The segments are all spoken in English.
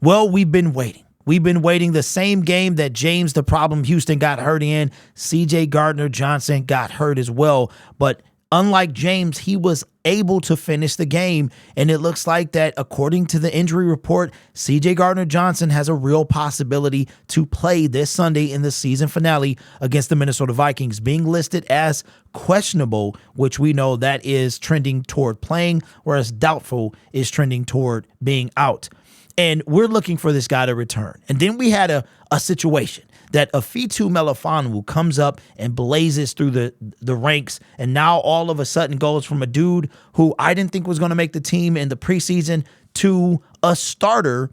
Well, we've been waiting. We've been waiting. The same game that James the Problem Houston got hurt in, CJ Gardner-Johnson got hurt as well. But unlike James, he was able to finish the game. And it looks like that, according to the injury report, CJ Gardner-Johnson has a real possibility to play this Sunday in the season finale against the Minnesota Vikings, being listed as questionable, which we know that is trending toward playing, whereas doubtful is trending toward being out. And we're looking for this guy to return. And then we had a situation that Afitu Melifonwu comes up and blazes through the ranks, and now all of a sudden goes from a dude who I didn't think was going to make the team in the preseason to a starter,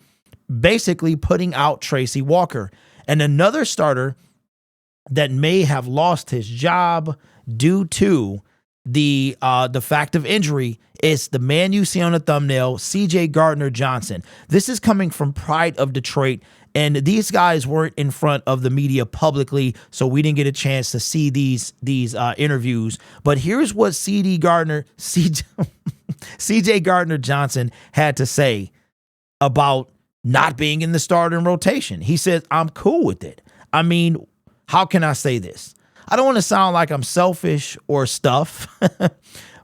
basically putting out Tracy Walker. And another starter that may have lost his job due to the fact of injury is the man you see on the thumbnail, CJ Gardner-Johnson. This is coming from Pride of Detroit, and these guys weren't in front of the media publicly, so we didn't get a chance to see these interviews. But here's what CJ Gardner-Johnson had to say about not being in the starting rotation. He says, "I'm cool with it. I mean, how can I say this? I don't want to sound like I'm selfish or stuff,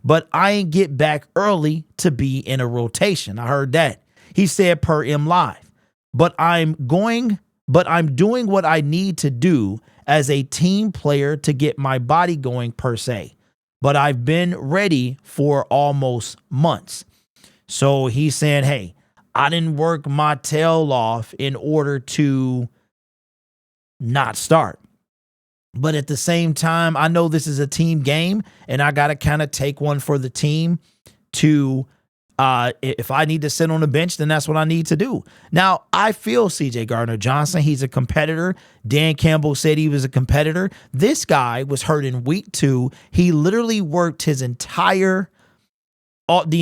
but I ain't get back early to be in a rotation." I heard that. He said per M Live, but I'm doing what I need to do as a team player to get my body going per se, but I've been ready for almost months. So he's saying, hey, I didn't work my tail off in order to not start. But at the same time, I know this is a team game, and I got to kind of take one for the team to, if I need to sit on the bench, then that's what I need to do. Now, I feel CJ Gardner-Johnson. He's a competitor. Dan Campbell said he was a competitor. This guy was hurt in week 2. He literally worked the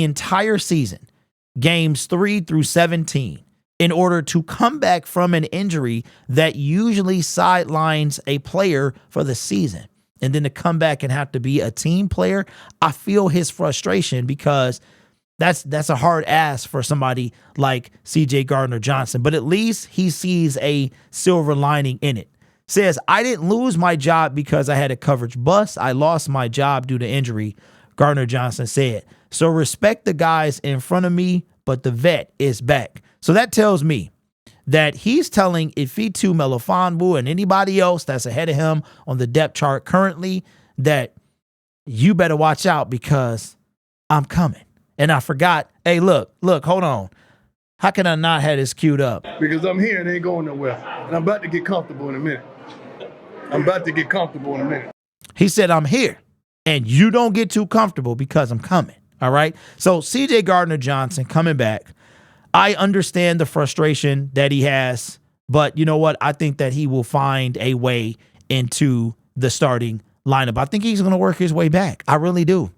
entire season, games 3 through 17. In order to come back from an injury that usually sidelines a player for the season. And then to come back and have to be a team player, I feel his frustration because that's a hard ask for somebody like CJ Gardner-Johnson. But at least he sees a silver lining in it. Says, I didn't lose my job because I had a coverage bust. I lost my job due to injury, Gardner-Johnson said. So respect the guys in front of me, but the vet is back. So that tells me that he's telling Afitu Melifonwu and anybody else that's ahead of him on the depth chart currently that you better watch out because I'm coming. And I forgot, hey, look, hold on. How can I not have this queued up? Because I'm here and ain't going nowhere. And I'm about to get comfortable in a minute. He said, I'm here and you don't get too comfortable because I'm coming. All right. So CJ Gardner-Johnson coming back. I understand the frustration that he has, but you know what? I think that he will find a way into the starting lineup. I think he's going to work his way back. I really do.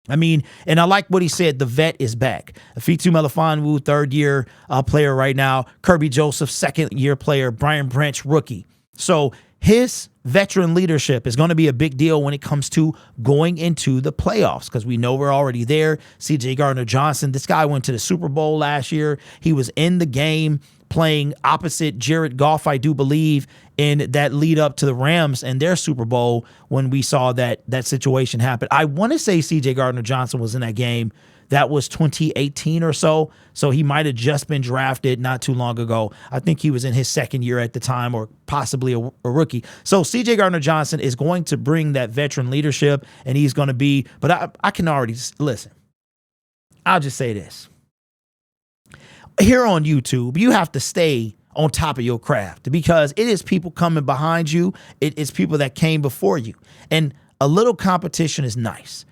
I mean, and I like what he said. The vet is back. Afitu Melifonwu, third-year player right now. Kirby Joseph, second-year player. Brian Branch, rookie. So his veteran leadership is going to be a big deal when it comes to going into the playoffs because we know we're already there. CJ Gardner-Johnson, this guy went to the Super Bowl last year. He was in the game playing opposite Jared Goff, I do believe, in that lead up to the Rams and their Super Bowl when we saw that situation happen. I want to say CJ Gardner-Johnson was in that game. That was 2018 or so. So he might have just been drafted not too long ago. I think he was in his second year at the time or possibly a rookie. So CJ Gardner-Johnson is going to bring that veteran leadership and he's going to be, but I can already, listen, I'll just say this. Here on YouTube, you have to stay on top of your craft because it is people coming behind you. It is people that came before you. And a little competition is nice.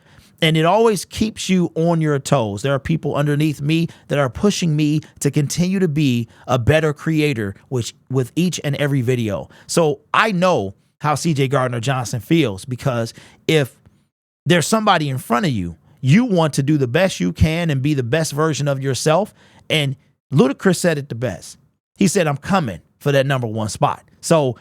And it always keeps you on your toes. There are people underneath me that are pushing me to continue to be a better creator with each and every video. So I know how CJ Gardner-Johnson feels because if there's somebody in front of you, you want to do the best you can and be the best version of yourself. And Ludacris said it the best. He said, I'm coming for that number 1 spot. So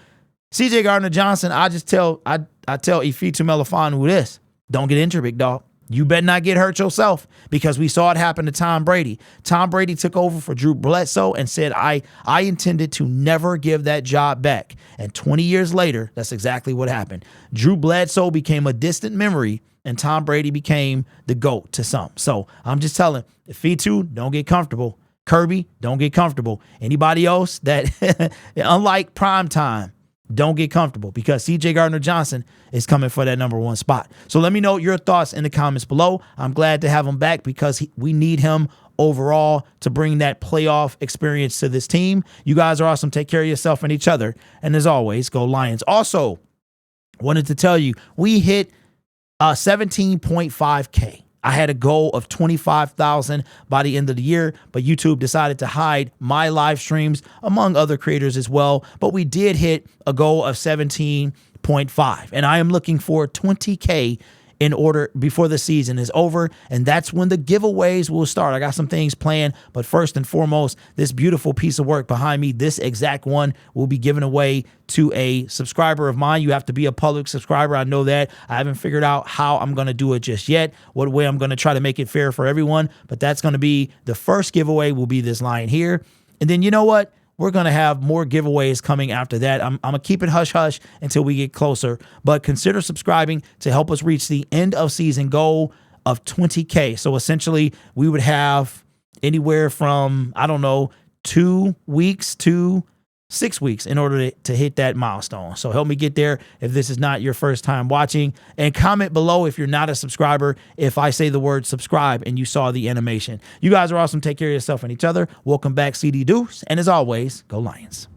CJ Gardner-Johnson, I tell Afitu Melifonwu this. Don't get injured, big dog. You better not get hurt yourself, because we saw it happen to Tom Brady. Tom Brady took over for Drew Bledsoe and said, I intended to never give that job back. And 20 years later, that's exactly what happened. Drew Bledsoe became a distant memory, and Tom Brady became the GOAT to some. So I'm just telling, if F2, don't get comfortable. Kirby, don't get comfortable. Anybody else that, unlike prime time, don't get comfortable, because CJ Gardner-Johnson is coming for that number 1 spot. So let me know your thoughts in the comments below. I'm glad to have him back, because we need him overall to bring that playoff experience to this team. You guys are awesome. Take care of yourself and each other. And as always, go Lions. Also, wanted to tell you, we hit 17.5K. I had a goal of 25,000 by the end of the year, but YouTube decided to hide my live streams, among other creators as well. But we did hit a goal of 17.5, and I am looking for 20K in order before the season is over, and that's when the giveaways will start. I got some things planned, but first and foremost, this beautiful piece of work behind me, this exact one, will be given away to a subscriber of mine. You have to be a public subscriber. I know that. I haven't figured out how I'm going to do it just yet, what way I'm going to try to make it fair for everyone, but that's going to be the first giveaway, will be this lion here. And then you know what? We're going to have more giveaways coming after that. I'm going to keep it hush-hush until we get closer. But consider subscribing to help us reach the end of season goal of 20K. So essentially, we would have anywhere from, I don't know, 2 weeks to 6 weeks in order to hit that milestone. So help me get there if this is not your first time watching. And comment below if you're not a subscriber, if I say the word subscribe and you saw the animation. You guys are awesome. Take care of yourself and each other. Welcome back, CD Deuce. And as always, go Lions.